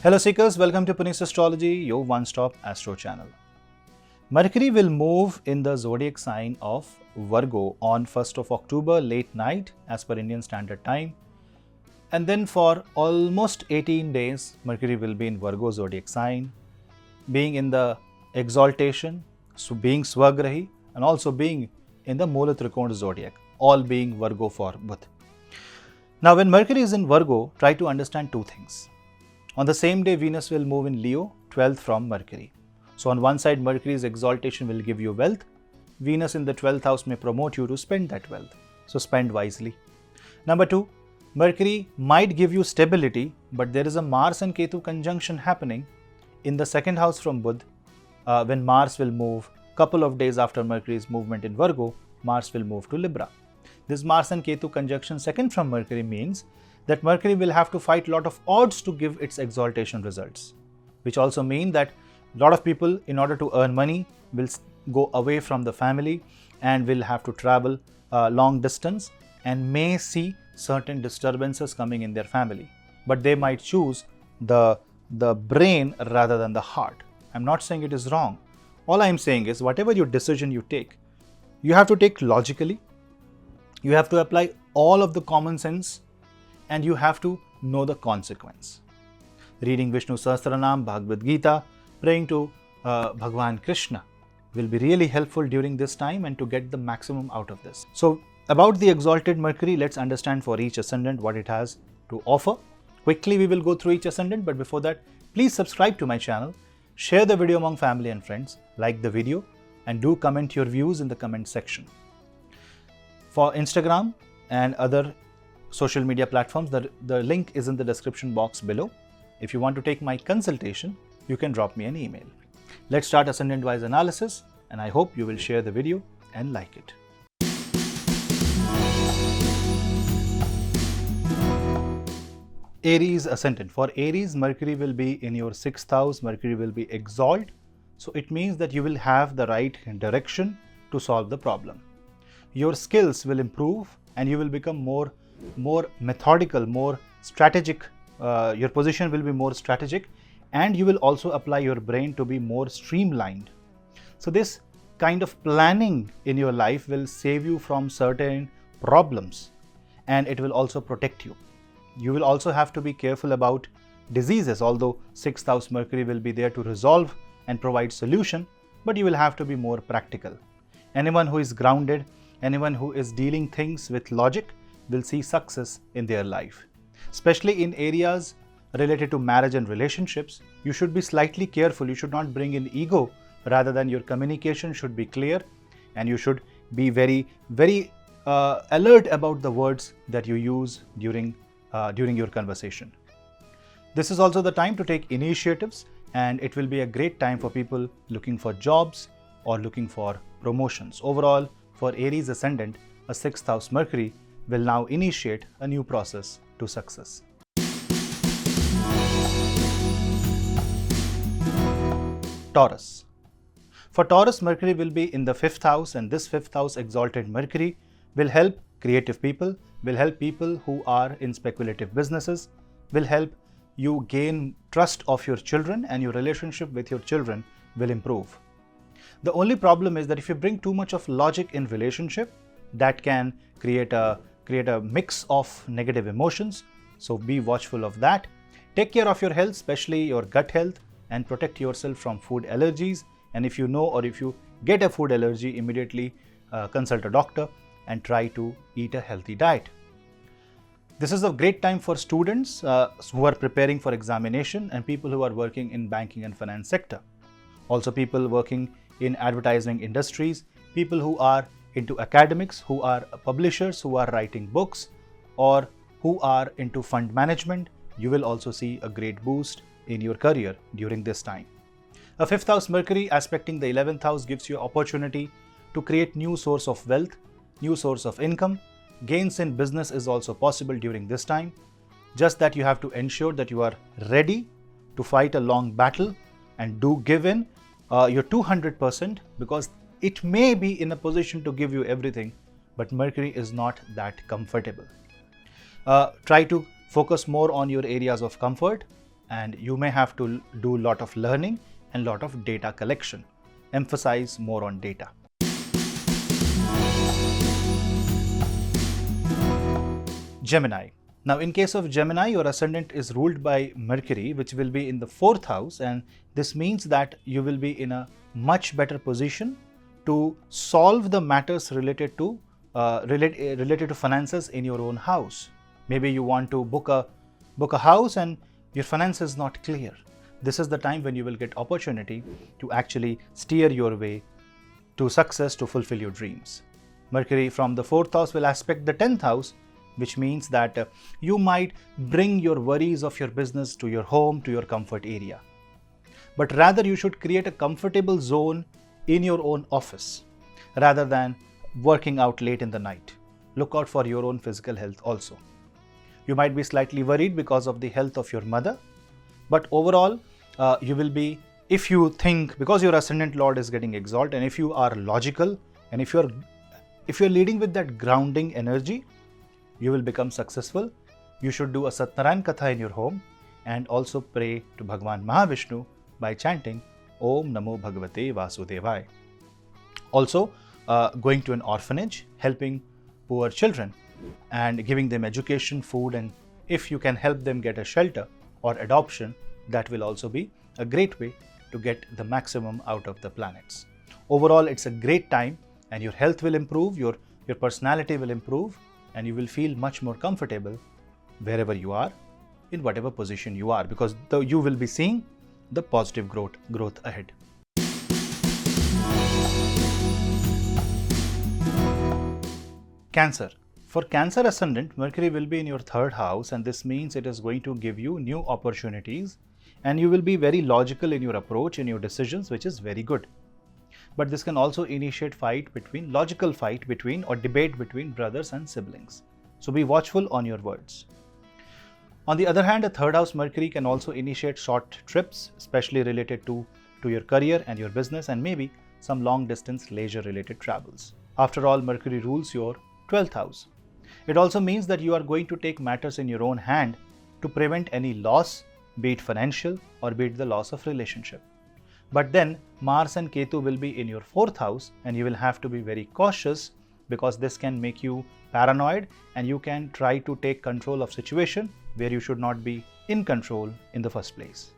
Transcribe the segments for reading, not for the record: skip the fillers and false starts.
Hello Seekers, welcome to Punneit Astrology, your one-stop astro channel. Mercury will move in the zodiac sign of Virgo on 1st of October late night as per Indian Standard Time. And then for almost 18 days, Mercury will be in Virgo zodiac sign, being in the exaltation, so being Swagrahi, and also being in the Mula Trikona zodiac, all being Virgo for Buddha. Now when Mercury is in Virgo, try to understand two things. On the same day, Venus will move in Leo, 12th from Mercury. So on one side, Mercury's exaltation will give you wealth. Venus in the 12th house may promote you to spend that wealth. So spend wisely. Number two, Mercury might give you stability, but there is a Mars and Ketu conjunction happening in the second house from Buddha. When Mars will move, couple of days after Mercury's movement in Virgo, Mars will move to Libra. This Mars and Ketu conjunction second from Mercury means that Mercury will have to fight a lot of odds to give its exaltation results, which also mean that a lot of people, in order to earn money, will go away from the family and will have to travel long distance and may see certain disturbances coming in their family. But they might choose the brain rather than the heart. I'm not saying it is wrong. All I'm saying is whatever your decision you take, you have to take logically. You have to apply all of the common sense and you have to know the consequence. Reading Vishnu Sahasranam, Bhagavad Gita, praying to Bhagwan Krishna will be really helpful during this time and to get the maximum out of this. So about the exalted Mercury, let's understand for each ascendant what it has to offer. Quickly we will go through each ascendant, but before that, please subscribe to my channel, share the video among family and friends, like the video, and do comment your views in the comment section. For Instagram and other social media platforms, the link is in the description box below. If you want to take my consultation, you can drop me an email. Let's start ascendant-wise analysis, and I hope you will share the video and like it. Aries ascendant. For Aries, Mercury will be in your 6th house. Mercury will be exalted. So it means that you will have the right direction to solve the problem. Your skills will improve and you will become more methodical, more strategic. Your position will be more strategic and you will also apply your brain to be more streamlined. So this kind of planning in your life will save you from certain problems and it will also protect you. You will also have to be careful about diseases, although 6th house Mercury will be there to resolve and provide solution, but you will have to be more practical. Anyone who is grounded, anyone who is dealing things with logic will see success in their life. Especially in areas related to marriage and relationships, you should be slightly careful. You should not bring in ego, rather than your communication should be clear and you should be very alert about the words that you use during your conversation. This is also the time to take initiatives and it will be a great time for people looking for jobs or looking for promotions. Overall, for Aries ascendant, a 6th house Mercury will now initiate a new process to success. Taurus. For Taurus, Mercury will be in the 5th house and this 5th house exalted Mercury will help creative people, will help people who are in speculative businesses, will help you gain trust of your children and your relationship with your children will improve. The only problem is that if you bring too much of logic in relationship, that can create a mix of negative emotions. So be watchful of that. Take care of your health, especially your gut health, and protect yourself from food allergies. And if you know or if you get a food allergy, immediately consult a doctor and try to eat a healthy diet. This is a great time for students who are preparing for examination and people who are working in banking and finance sector. Also people working in advertising industries, people who are into academics, who are publishers, who are writing books, or who are into fund management. You will also see a great boost in your career during this time. A 5th house Mercury aspecting the 11th house gives you opportunity to create new source of wealth, new source of income. Gains in business is also possible during this time. Just that you have to ensure that you are ready to fight a long battle and do give in your 200%, because it may be in a position to give you everything, but Mercury is not that comfortable. Try to focus more on your areas of comfort and you may have to do a lot of learning and lot of data collection. Emphasize more on data. Gemini. Now, in case of Gemini, your ascendant is ruled by Mercury, which will be in the 4th house, and this means that you will be in a much better position to solve the matters related to finances in your own house. Maybe you want to book a house and your finance is not clear. This is the time when you will get opportunity to actually steer your way to success, to fulfill your dreams. Mercury from the 4th house will aspect the 10th house, which means that you might bring your worries of your business to your home, to your comfort area. But rather you should create a comfortable zone in your own office rather than working out late in the night. Look out for your own physical health also. You might be slightly worried because of the health of your mother, but overall you will be, if you think, because your ascendant lord is getting exalted, and if you are logical and if you're leading with that grounding energy, you will become successful. You should do a Satnarayan Katha in your home and also pray to Bhagwan Mahavishnu by chanting Om Namo Bhagavate Vasudevaya. Also, going to an orphanage, helping poor children and giving them education, food, and if you can help them get a shelter or adoption, that will also be a great way to get the maximum out of the planets. Overall, it's a great time and your health will improve, your personality will improve, and you will feel much more comfortable wherever you are, in whatever position you are, because you will be seeing the positive growth ahead. Cancer. For Cancer ascendant, Mercury will be in your 3rd house, and this means it is going to give you new opportunities and you will be very logical in your approach, in your decisions, which is very good. But this can also initiate logical fight between or debate between brothers and siblings. So be watchful on your words. On the other hand, a 3rd house Mercury can also initiate short trips, especially related to your career and your business, and maybe some long distance leisure related travels. After all, Mercury rules your 12th house. It also means that you are going to take matters in your own hand to prevent any loss, be it financial or be it the loss of relationship. But then Mars and Ketu will be in your 4th house and you will have to be very cautious, because this can make you paranoid and you can try to take control of situation where you should not be in control in the first place.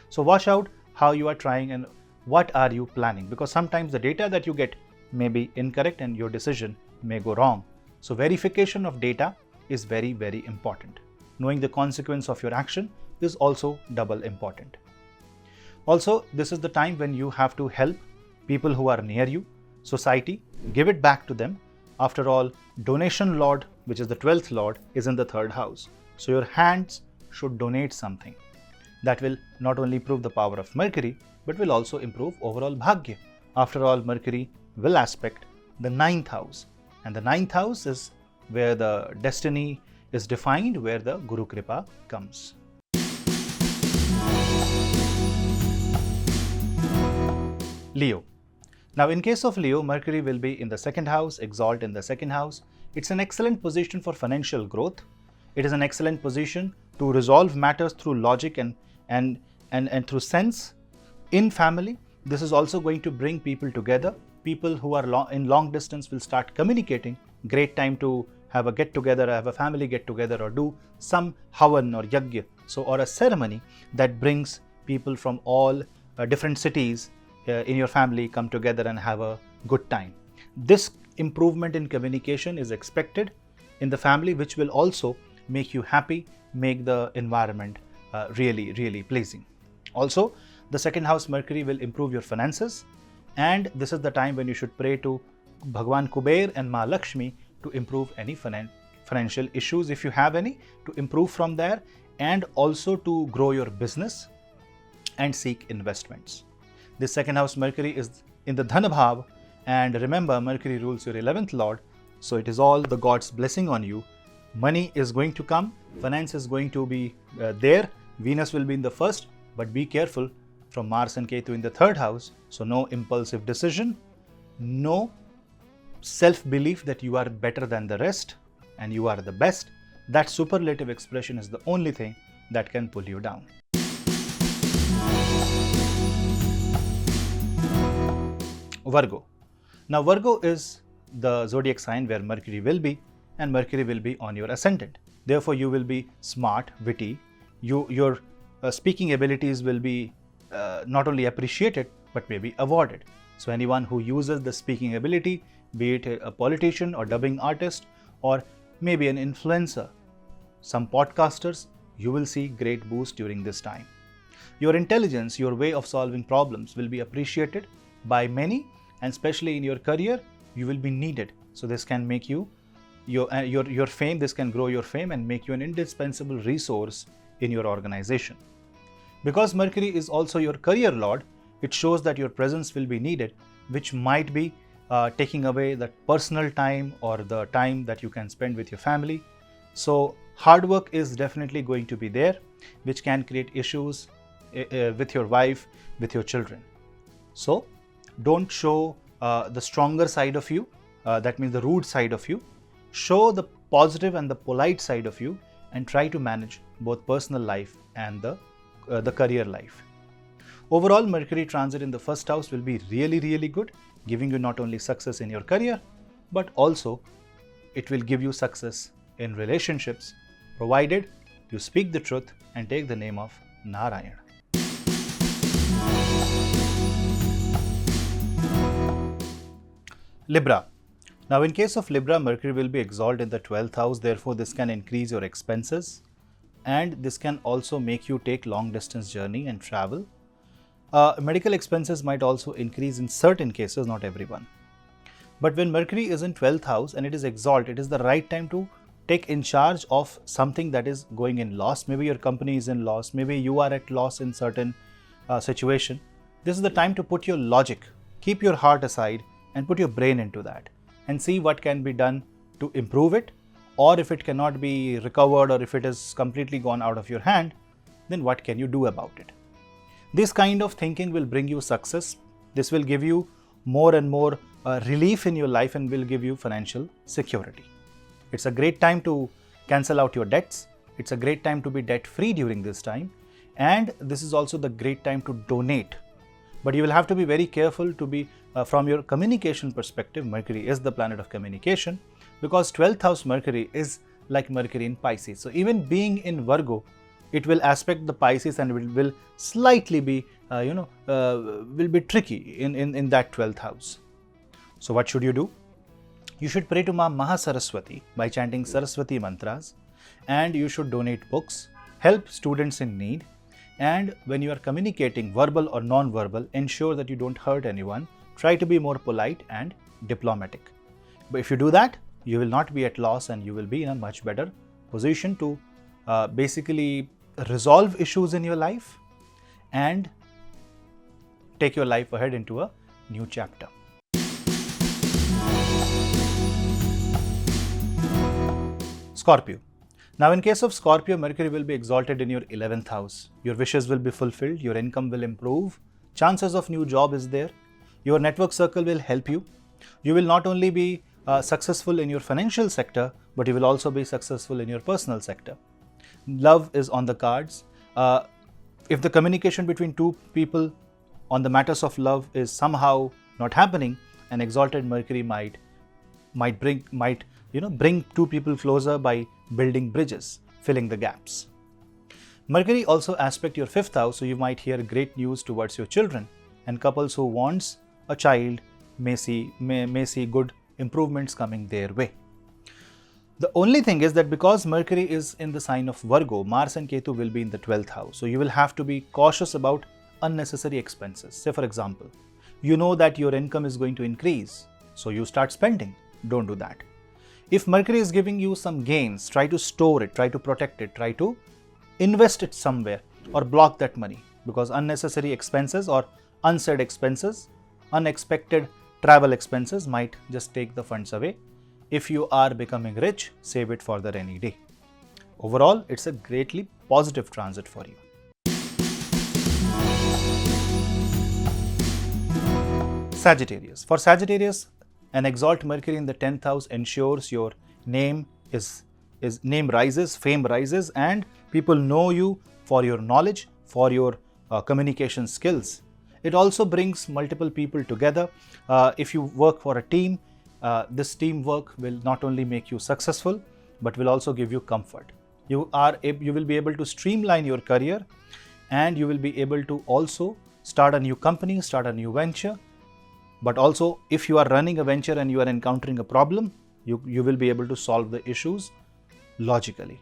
So watch out how you are trying and what are you planning, because sometimes the data that you get may be incorrect and your decision may go wrong. So verification of data is very, very important. Knowing the consequence of your action is also double important. Also, this is the time when you have to help people who are near you, society, give it back to them. After all, donation lord, which is the 12th lord, is in the 3rd house. So your hands should donate something. That will not only improve the power of Mercury, but will also improve overall Bhagya. After all, Mercury will aspect the 9th house. And the 9th house is where the destiny is defined, where the Guru Kripa comes. Leo. Now, in case of Leo, Mercury will be in the 2nd house, exalt in the 2nd house. It's an excellent position for financial growth. It is an excellent position to resolve matters through logic and through sense in family. This is also going to bring people together. People who are in long distance will start communicating. Great time to have a get together, have a family get together, or do some havan or yagya, or a ceremony that brings people from all different cities in your family come together and have a good time. This improvement in communication is expected in the family, which will also make you happy, make the environment really, really pleasing. Also, the 2nd house Mercury will improve your finances, and this is the time when you should pray to Bhagwan Kuber and Ma Lakshmi to improve any financial issues, if you have any, to improve from there, and also to grow your business and seek investments. The 2nd house Mercury is in the Dhana Bhav, and remember, Mercury rules your 11th lord, so it is all the God's blessing on you. Money is going to come, finance is going to be there, Venus will be in the 1st, but be careful from Mars and Ketu in the 3rd house. So no impulsive decision, no self-belief that you are better than the rest and you are the best. That superlative expression is the only thing that can pull you down. Virgo. Now Virgo is the zodiac sign where Mercury will be, and Mercury will be on your ascendant. Therefore, you will be smart, witty. Your speaking abilities will be not only appreciated but maybe awarded. So anyone who uses the speaking ability, be it a politician or dubbing artist or maybe an influencer, some podcasters, you will see great boost during this time. Your intelligence, your way of solving problems will be appreciated by many, and especially in your career, you will be needed. So this can make you your fame, this can grow your fame and make you an indispensable resource in your organization. Because Mercury is also your career lord, it shows that your presence will be needed, which might be taking away that personal time or the time that you can spend with your family. So hard work is definitely going to be there, which can create issues with your wife, with your children. So don't show the stronger side of you, that means the rude side of you. Show the positive and the polite side of you and try to manage both personal life and the career life. Overall, Mercury transit in the first house will be really, really good, giving you not only success in your career, but also it will give you success in relationships, provided you speak the truth and take the name of Narayan. Libra. Now in case of Libra, Mercury will be exalted in the 12th house, therefore this can increase your expenses and this can also make you take long distance journey and travel. Medical expenses might also increase in certain cases, not everyone. But when Mercury is in 12th house and it is exalted, it is the right time to take in charge of something that is going in loss. Maybe your company is in loss, maybe you are at loss in certain situation. This is the time to put your logic, keep your heart aside and put your brain into that and see what can be done to improve it, or if it cannot be recovered or if it is completely gone out of your hand, then what can you do about it? This kind of thinking will bring you success. This will give you more and more relief in your life and will give you financial security. It's a great time to cancel out your debts. It's a great time to be debt free during this time. And this is also the great time to donate. But you will have to be very careful to be from your communication perspective. Mercury is the planet of communication because 12th house Mercury is like Mercury in Pisces. So even being in Virgo, it will aspect the Pisces and it will slightly be, will be tricky in that 12th house. So what should you do? You should pray to Ma Mahasaraswati by chanting Saraswati mantras, and you should donate books, help students in need, and when you are communicating, verbal or non-verbal, ensure that you don't hurt anyone. Try to be more polite and diplomatic. But if you do that, you will not be at loss and you will be in a much better position to basically resolve issues in your life and take your life ahead into a new chapter. Scorpio. Now in case of Scorpio, Mercury will be exalted in your 11th house. Your wishes will be fulfilled, your income will improve, chances of new job is there, your network circle will help you. You will not only be successful in your financial sector, but you will also be successful in your personal sector. Love is on the cards. If the communication between two people on the matters of love is somehow not happening, an exalted Mercury might bring two people closer by building bridges, filling the gaps. Mercury also aspect your 5th house, so you might hear great news towards your children, and couples who wants a child may see good improvements coming their way. The only thing is that because Mercury is in the sign of Virgo, Mars and Ketu will be in the 12th house, so you will have to be cautious about unnecessary expenses. Say for example, you know that your income is going to increase, so you start spending. Don't do that. If Mercury is giving you some gains, try to store it, try to protect it, try to invest it somewhere or block that money, because unnecessary expenses or unsaid expenses, unexpected travel expenses might just take the funds away. If you are becoming rich, save it for the rainy day. Overall, it's a greatly positive transit for you. Sagittarius. For Sagittarius, an exalt Mercury in the 10th house ensures your name rises, fame rises, and people know you for your knowledge, for your communication skills. It also brings multiple people together. If you work for a team, this teamwork will not only make you successful, but will also give you comfort. You will be able to streamline your career, and you will be able to also start a new company, start a new venture. But also, if you are running a venture and you are encountering a problem, you will be able to solve the issues logically.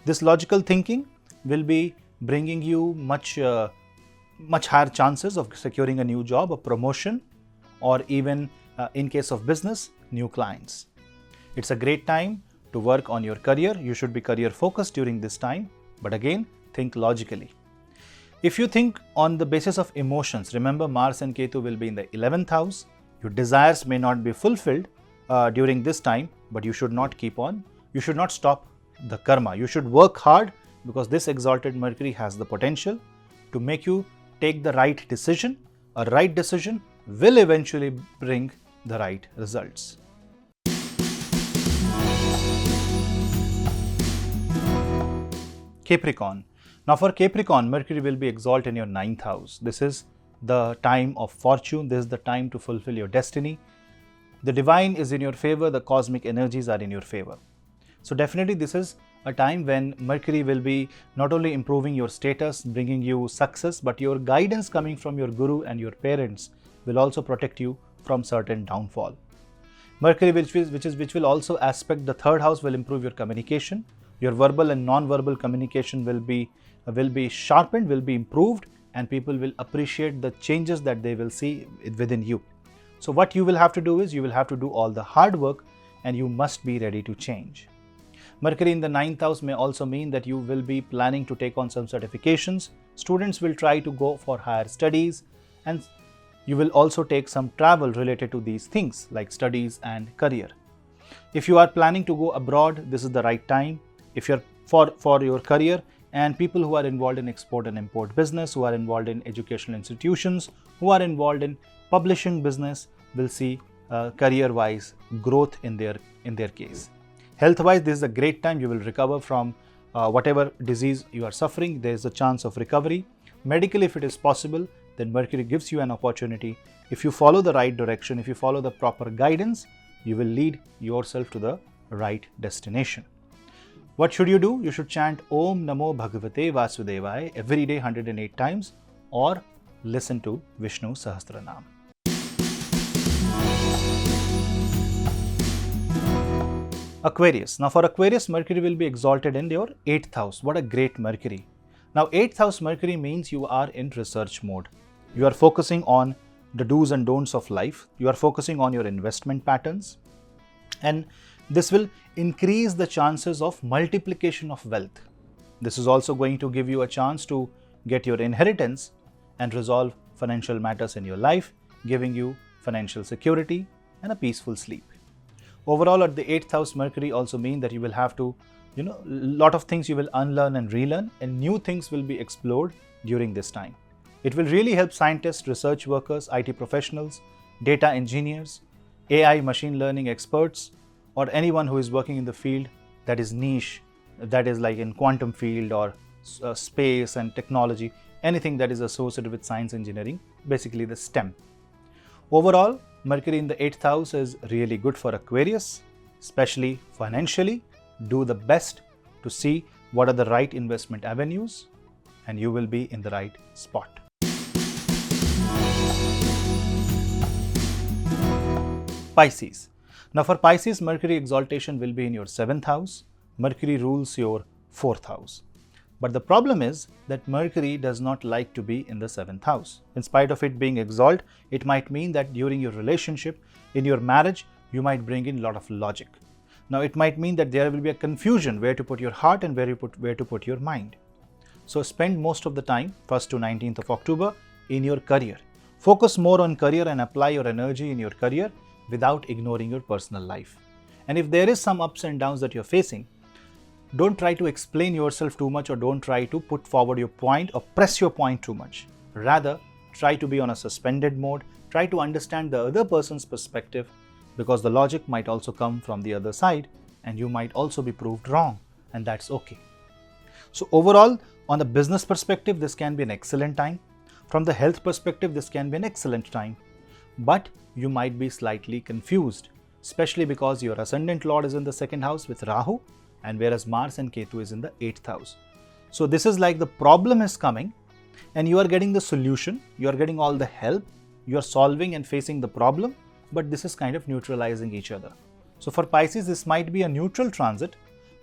This logical thinking will be bringing you much higher chances of securing a new job, a promotion, or even in case of business, new clients. It's a great time to work on your career. You should be career focused during this time, but again, think logically. If you think on the basis of emotions, remember Mars and Ketu will be in the 11th house. Your desires may not be fulfilled during this time, but you should not stop the karma. You should work hard, because this exalted Mercury has the potential to make you take the right decision. A right decision will eventually bring the right results. Capricorn. Now for Capricorn, Mercury will be exalted in your 9th house. This is the time of fortune. This is the time to fulfill your destiny. The divine is in your favor. The cosmic energies are in your favor. So definitely this is a time when Mercury will be not only improving your status, bringing you success, but your guidance coming from your guru and your parents will also protect you from certain downfall. Mercury, which will also aspect the 3rd house, will improve your communication. Your verbal and non-verbal communication will be sharpened, will be improved, and people will appreciate the changes that they will see within you. So what you will have to do is, you will have to do all the hard work, and you must be ready to change. Mercury in the 9th house may also mean that you will be planning to take on some certifications. Students will try to go for higher studies, and you will also take some travel related to these things like studies and career. If you are planning to go abroad, this is the right time. If you're for your career, and people who are involved in export and import business, who are involved in educational institutions, who are involved in publishing business, will see career-wise growth in their case. Health-wise, this is a great time. You will recover from whatever disease you are suffering. There is a chance of recovery. Medically, if it is possible, then Mercury gives you an opportunity. If you follow the right direction, if you follow the proper guidance, you will lead yourself to the right destination. What should you do? You should chant Om Namo Bhagavate Vasudevaya every day 108 times, or listen to Vishnu Sahasranam. Aquarius. Now for Aquarius, Mercury will be exalted in your 8th house. What a great Mercury. Now 8th house Mercury means you are in research mode. You are focusing on the do's and don'ts of life. You are focusing on your investment patterns. And this will increase the chances of multiplication of wealth. This is also going to give you a chance to get your inheritance and resolve financial matters in your life, giving you financial security and a peaceful sleep. Overall, at the 8th house, Mercury also means that you will have to, a lot of things you will unlearn and relearn, and new things will be explored during this time. It will really help scientists, research workers, IT professionals, data engineers, AI, machine learning experts, or anyone who is working in the field that is niche, that is like in quantum field or space and technology, anything that is associated with science engineering, basically the STEM. Overall, Mercury in the 8th house is really good for Aquarius, especially financially. Do the best to see what are the right investment avenues, and you will be in the right spot. Pisces. Now for Pisces, Mercury exaltation will be in your 7th house. Mercury rules your 4th house. But the problem is that Mercury does not like to be in the 7th house. In spite of it being exalted, it might mean that during your relationship, in your marriage, you might bring in a lot of logic. Now it might mean that there will be a confusion where to put your heart and where to put your mind. So spend most of the time, 1st to 19th of October, in your career. Focus more on career and apply your energy in your career without ignoring your personal life. And if there is some ups and downs that you're facing, don't try to explain yourself too much, or don't try to put forward your point or press your point too much. Rather, try to be on a suspended mode. Try to understand the other person's perspective, because the logic might also come from the other side and you might also be proved wrong, and that's okay. So overall, on the business perspective, this can be an excellent time. From the health perspective, this can be an excellent time, but you might be slightly confused, especially because your Ascendant Lord is in the second house with Rahu, and whereas Mars and Ketu is in the 8th house. So this is like the problem is coming and you are getting the solution, you are getting all the help, you are solving and facing the problem, but this is kind of neutralizing each other. So for Pisces, this might be a neutral transit,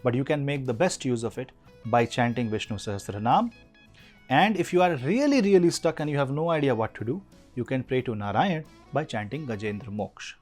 but you can make the best use of it by chanting Vishnu Sahasranam. And if you are really stuck and you have no idea what to do, you can pray to Narayan by chanting Gajendra Moksha.